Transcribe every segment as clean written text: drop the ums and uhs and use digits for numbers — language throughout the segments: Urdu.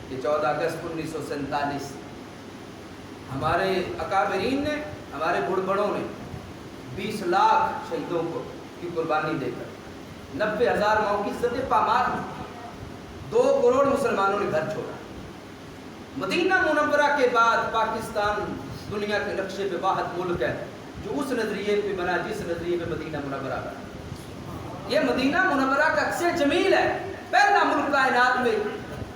کہ 14 اگست 1947 ہمارے اکابرین نے، ہمارے بڑبڑوں نے 20 لاکھ شہیدوں کو کی قربانی دے کر 90,000 ماؤں کی عزت پامال، 2 کروڑ مسلمانوں نے گھر چھوڑا۔ مدینہ منورہ کے بعد پاکستان دنیا کے نقشے پہ واحد ملک ہے جو اس نظریے پہ بنا جس نظریے پہ مدینہ منورہ بنا۔ یہ مدینہ منورہ کا عکس جمیل ہے، پہلا ملک کائنات میں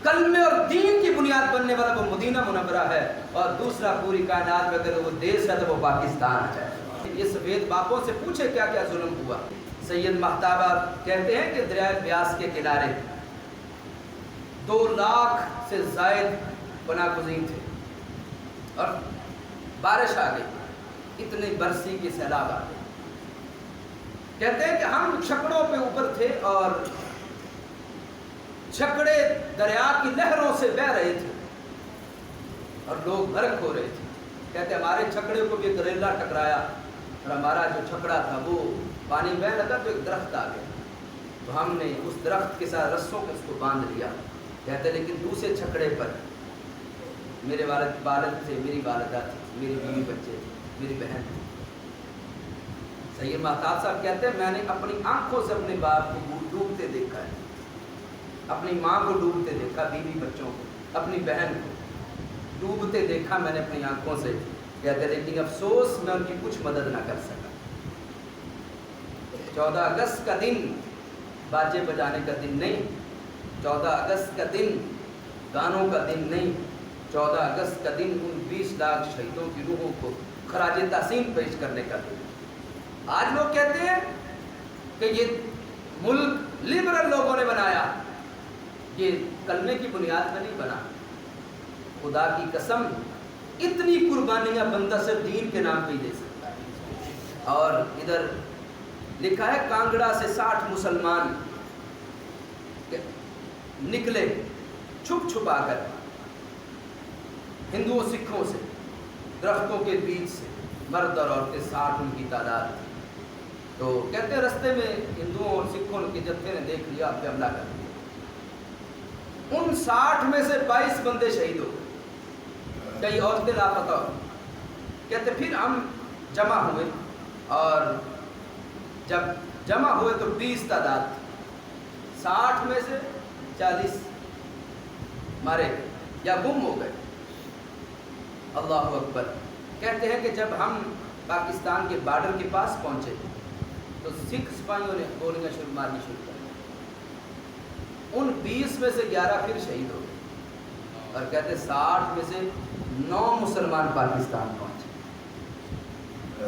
کلمے اور دین کی بنیاد بننے والا وہ مدینہ منورہ ہے، اور دوسرا پوری کائنات میں اگر وہ دیش ہے تو وہ پاکستان ہے۔ یہ سفید باپوں سے پوچھے کیا کیا ظلم ہوا۔ سید مہتاب کہتے ہیں کہ دریائے بیاس کے کنارے 2 لاکھ سے زائد پناہ گزین تھے، اور بارش آ گئی، اتنی برسی کی سیلاب آ گئی۔ کہتے ہیں کہ ہم چھکڑوں پہ اوپر تھے اور چھکڑے دریا کی لہروں سے بہ رہے تھے اور لوگ غرق ہو رہے تھے۔ کہتے ہیں ہمارے چھکڑے کو بھی گریلا ٹکرایا، اور ہمارا جو چھکڑا تھا وہ پانی بہنے لگا تو ایک درخت آ گیا، تو ہم نے اس درخت کے ساتھ رسوں کو اس کو باندھ لیا۔ کہتے ہیں لیکن دوسرے چھکڑے پر میرے والد تھے، میری والدہ تھی، میری بیوی بچے تھے، میری بہن تھی۔ سید مہتاب صاحب کہتے ہیں میں نے اپنی آنکھوں سے اپنے باپ کو ڈوبتے دیکھا ہے، اپنی ماں کو ڈوبتے دیکھا، بیوی بچوں کو، اپنی بہن کو ڈوبتے دیکھا میں نے اپنی آنکھوں سے۔ کہتے ہیں لیکن افسوس میں ان کی کچھ مدد نہ کر سکا۔ 14 اگست کا دن باجے بجانے کا دن نہیں، 14 اگست کا دن گانوں کا دن نہیں، 14 اگست کا دن ان 20 لاکھ شہیدوں کی روحوں کو خراج تحسین پیش کرنے کا دن۔ آج لوگ کہتے ہیں کہ یہ ملک لبرل لوگوں نے بنایا، یہ کلمے کی بنیاد پر نہیں بنا۔ خدا کی قسم اتنی قربانیاں بندہ صرف دین کے نام پہ ہی دے سکتا ہے۔ اور ادھر لکھا ہے کانگڑا سے 60 مسلمان نکلے چھپ چھپا کر ہندوؤں سکھوں سے، درختوں کے بیچ سے، مرد اور عورتیں 60 ان کی تعداد تھی۔ تو کہتے ہیں رستے میں ہندوؤں اور سکھوں کے جتھے نے دیکھ لیا، پہ حملہ کر دیا۔ ان 60 میں سے 22 بندے شہید ہو گئے، کئی عورتیں لاپتہ ہو۔ کہتے پھر ہم جمع ہوئے، اور جب جمع ہوئے تو 20 تعداد تھی، 60 میں سے 40 مارے گئے یا گم ہو گئے۔ اللہ اکبر۔ کہتے ہیں کہ جب ہم پاکستان کے بارڈر کے پاس پہنچے تو سکھ سپاہیوں نے گولیاں مارنی شروع کر دی۔ ان 20 میں سے 11 پھر شہید ہو گئے، اور کہتے 60 میں سے 9 مسلمان پاکستان پہنچے۔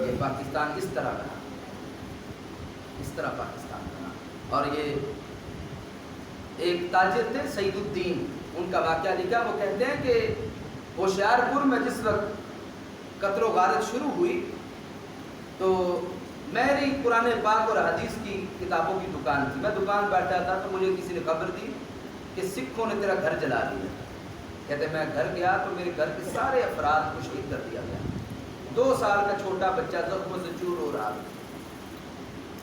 یہ پاکستان اس طرح بنا، اس طرح پاکستان بنا۔ اور یہ ایک تاجر تھے سعید الدین، ان کا واقعہ لکھا۔ وہ کہتے ہیں کہ ہوشیارپور میں جس وقت قتل و غارت شروع ہوئی تو میری قرآن پاک اور حدیث کی کتابوں کی دکان تھی، میں دکان بیٹھا تھا تو مجھے کسی نے خبر دی کہ سکھوں نے تیرا گھر جلا دیا۔ کہتے میں گھر گیا تو میرے گھر کے سارے افراد کو شہید کر دیا گیا، 2 سال کا چھوٹا بچہ زخموں سے چور ہو رہا تھا۔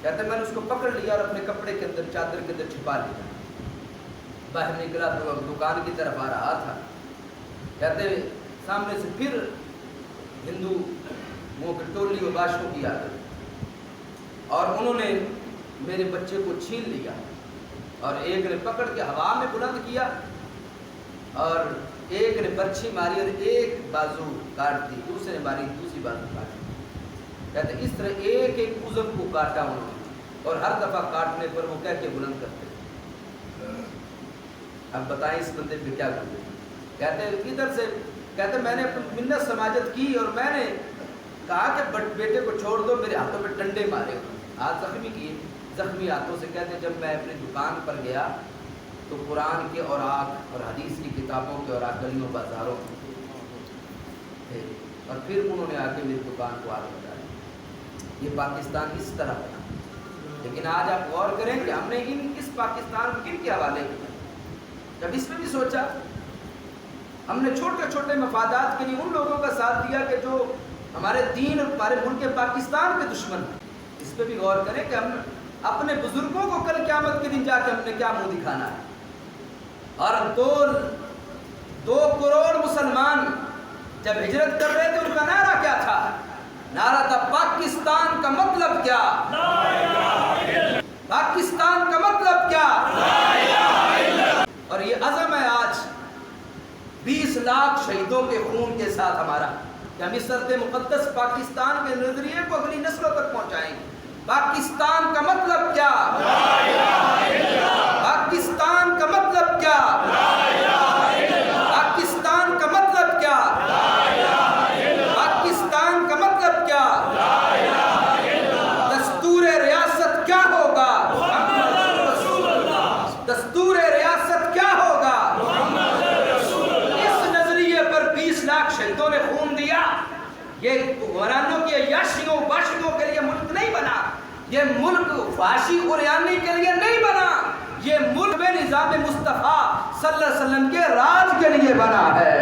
کہتے میں نے اس کو پکڑ لیا اور اپنے کپڑے کے اندر، چادر کے اندر چھپا لیا، باہر نکلا تو دکان کی طرف آ رہا تھا۔ کہتے سامنے سے پھر ہندو وہ ٹولی و باشوں کی آ گئی، اور انہوں نے میرے بچے کو چھین لیا، اور ایک نے پکڑ کے ہوا میں بلند کیا، اور ایک نے برچھی ماری اور ایک بازو کاٹ دی، دوسرے نے ماری دوسری بازو کاٹ دی۔ کہتے اس طرح ایک ایک عضو کو کاٹا انہوں نے، اور ہر دفعہ کاٹنے پر وہ کہہ کے بلند کرتے۔ اب بتائیں اس بندے پہ کیا کرتے۔ کہتے ادھر سے کہتے میں نے اپنی منت سماجت کی، اور میں نے کہا کہ بیٹے کو چھوڑ دو، میرے ہاتھوں پہ ڈنڈے مارے، ہاتھ زخمی کیے، زخمی ہاتھوں سے۔ کہتے جب میں اپنی دکان پر گیا تو قرآن کے اوراق اور حدیث کی کتابوں کے اوراق گلیوں بازاروں تھے، اور پھر انہوں نے آ کے میری دکان کو آگ لگا دی۔ یہ پاکستان اس طرح بنا۔ لیکن آج آپ غور کریں کہ ہم نے اس پاکستان کو کن کے حوالے کیا۔ جب اس میں بھی سوچا، ہم نے چھوٹے چھوٹے مفادات کے لیے ان لوگوں کا ساتھ دیا کہ جو ہمارے دین اور ہمارے ملک پاکستان کے دشمن ہیں۔ اس پہ بھی غور کریں کہ ہم اپنے بزرگوں کو کل قیامت کے دن جا کے ہم نے کیا منہ دکھانا ہے۔ اور جب ہجرت کر رہے تھے ان کا نعرہ کیا تھا؟ نعرہ تھا پاکستان کا مطلب کیا؟ پاکستان کا مطلب کیا؟ اور یہ عزم ہے آج 20 لاکھ شہیدوں کے خون کے ساتھ ہمارا کہ ہم اس ارض مقدس پاکستان کے نظریے کو اگلی نسلوں تک پہنچائیں گے۔ پاکستان کا مطلب کیا؟ پاکستان کا مطلب کیا؟ پاکستان کا مطلب کیا؟ پاکستان کا مطلب کیا؟ دستور ریاست کیا ہوگا؟ دستور ریاست کیا ہوگا؟ اس نظریے پر 20 لاکھ شہیدوں نے خون دیا۔ یہ حکمرانوں کی عیاشیوں باشندوں کے لیے ملک نہیں بنا، یہ ملک فحاشی عریانی کے لیے نہیں بنا، یہ ملک نظام مصطفیٰ صلی اللہ علیہ وسلم کے راج کے لیے بنا ہے۔